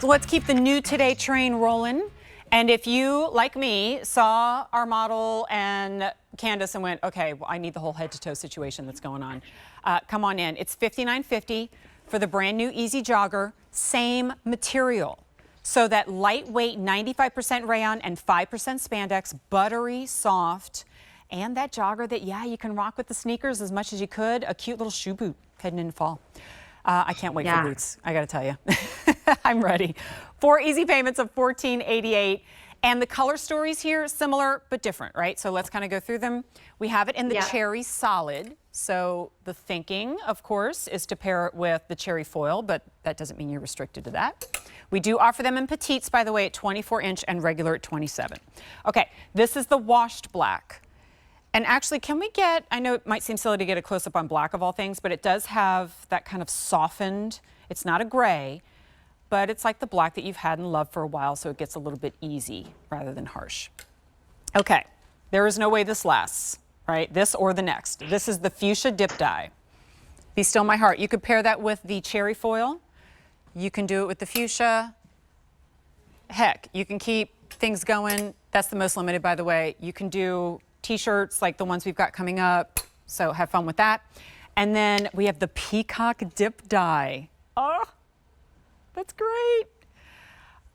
So let's keep the new today train rolling. And if you, like me, saw our model and Candace and went, okay, well, I need the whole head to toe situation that's going on. Come on in. It's $59.50 for the brand new Easy Jogger. Same material. So that lightweight 95% rayon and 5% spandex, buttery, soft, and that jogger that, yeah, you can rock with the sneakers as much as you could. A cute little shoe boot heading into fall. I can't wait for boots, I gotta tell you. I'm ready. 4 easy payments of $14.88. And the color stories here, similar but different, right? So let's kind of go through them. We have it in the cherry solid. So the thinking, of course, is to pair it with the cherry foil, but that doesn't mean you're restricted to that. We do offer them in petites, by the way, at 24-inch and regular at 27. Okay, this is the washed black. And actually, can we get, I know it might seem silly to get a close-up on black of all things, but it does have that kind of softened, it's not a gray, but it's like the black that you've had and loved for a while, so it gets a little bit easy rather than harsh. Okay, there is no way this lasts, right? This or the next. This is the fuchsia dip dye. Be still my heart. You could pair that with the cherry foil. You can do it with the fuchsia. Heck, you can keep things going. That's the most limited, by the way. You can do t-shirts like the ones we've got coming up, so have fun with that. And then we have the Peacock Dip Dye. Oh, that's great.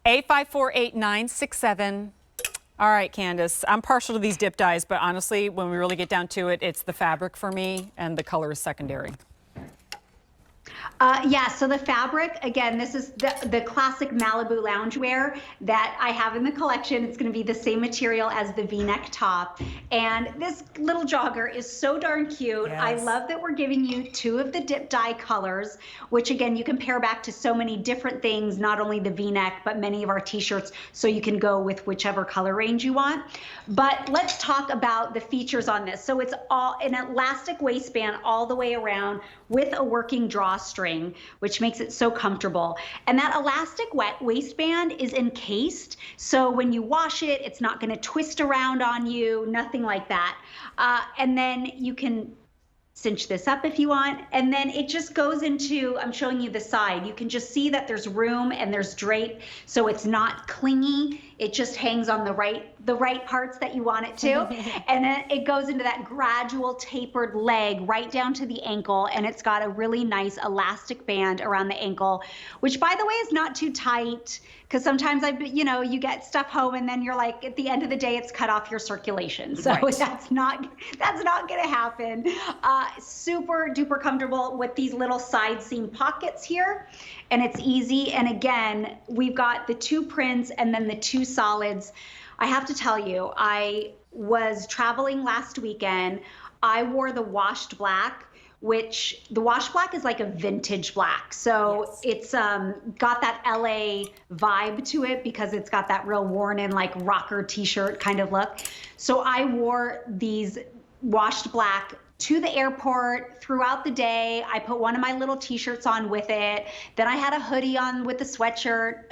A548967. All right, Candace, I'm partial to these dip dyes, but honestly, when we really get down to it, it's the fabric for me, and the color is secondary. Yeah, so the fabric, again, this is the classic Malibu loungewear that I have in the collection. It's going to be the same material as the V-neck top. And this little jogger is so darn cute. Yes. I love that we're giving you 2 of the dip dye colors, which again, you can pair back to so many different things, not only the V-neck, but many of our t-shirts, so you can go with whichever color range you want. But let's talk about the features on this. So it's all an elastic waistband all the way around with a working drawstring, which makes it so comfortable. And that elastic waistband is encased, so when you wash it, it's not going to twist around on you, nothing like that. And then you can cinch this up if you want, and then it just goes into, I'm showing you the side. You can just see that there's room and there's drape, so it's not clingy. It just hangs on the right parts that you want it to. And then it goes into that gradual tapered leg right down to the ankle, and it's got a really nice elastic band around the ankle, which by the way is not too tight, because sometimes you get stuff home and then you're like, at the end of the day, it's cut off your circulation. So that's not gonna happen. Super duper comfortable with these little side seam pockets here, and it's easy. And again, we've got the 2 prints and then the 2 solids. I have to tell you, I was traveling last weekend. I wore the washed black, which the washed black is like a vintage black. So it's got that LA vibe to it because it's got that real worn in like rocker t-shirt kind of look. So I wore these washed black to the airport throughout the day. I put one of my little t-shirts on with it. Then I had a hoodie on with the sweatshirt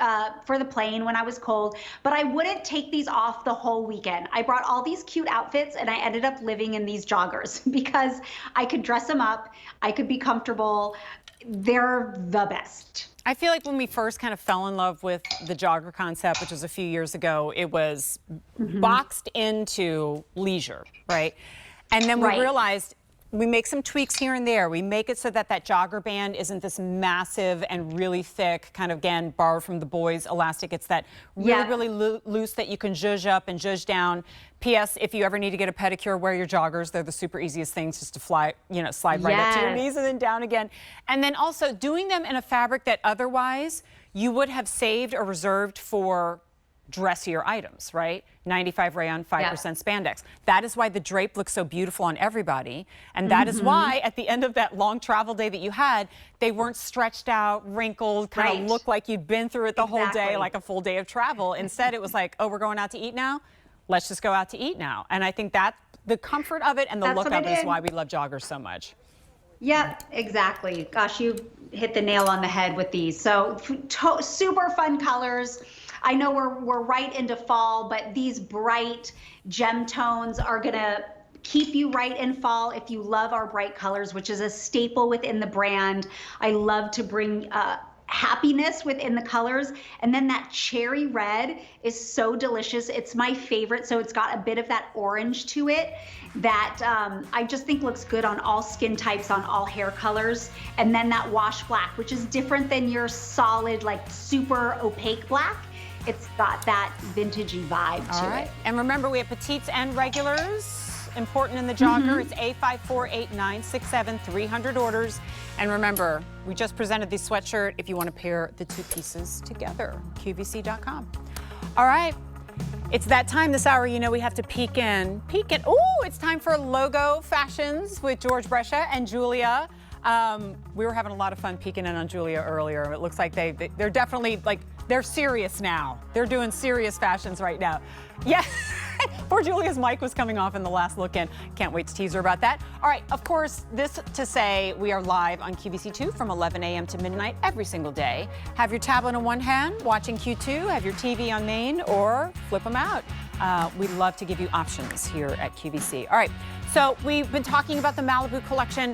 for the plane when I was cold. But I wouldn't take these off the whole weekend. I brought all these cute outfits and I ended up living in these joggers because I could dress them up. I could be comfortable. They're the best. I feel like when we first kind of fell in love with the jogger concept, which was a few years ago, it was boxed into leisure, right? And then we realized we make some tweaks here and there. We make it so that that jogger band isn't this massive and really thick, kind of, again, borrowed from the boys elastic. It's that really loose that you can zhuzh up and zhuzh down. P.S. If you ever need to get a pedicure, wear your joggers. They're the super easiest things, just to slide right up to your knees and then down again. And then also doing them in a fabric that otherwise you would have saved or reserved for dressier items, right? 95 rayon, 5% spandex. That is why the drape looks so beautiful on everybody. And that is why at the end of that long travel day that you had, they weren't stretched out, wrinkled, kind of looked like you'd been through it the whole day, like a full day of travel. Instead, it was like, oh, we're going out to eat now? Let's just go out to eat now. And I think that the comfort of it and the look of it is why we love joggers so much. Yep, exactly. Gosh, you hit the nail on the head with these. So super fun colors. I know we're right into fall, but these bright gem tones are gonna keep you right in fall if you love our bright colors, which is a staple within the brand. I love to bring happiness within the colors. And then that cherry red is so delicious. It's my favorite. So it's got a bit of that orange to it that I just think looks good on all skin types, on all hair colors. And then that wash black, which is different than your solid, like super opaque black. It's got that vintagey vibe to it. And remember, we have petites and regulars. Important in the jogger. It's A548-967, 300 orders. And remember, we just presented the sweatshirt if you want to pair the two pieces together, QVC.com. All right, it's that time this hour, you know, we have to peek in. Oh, it's time for Logo Fashions with George Brescia and Julia. We were having a lot of fun peeking in on Julia earlier. It looks like they're definitely, like, they're serious now. They're doing serious fashions right now. Yeah. Poor Julia's mic was coming off in the last look in. Can't wait to tease her about that. All right, of course, this to say we are live on QVC2 from 11 a.m. to midnight every single day. Have your tablet in one hand, watching Q2, have your TV on main, or flip them out. We'd love to give you options here at QVC. All right, so we've been talking about the Malibu collection.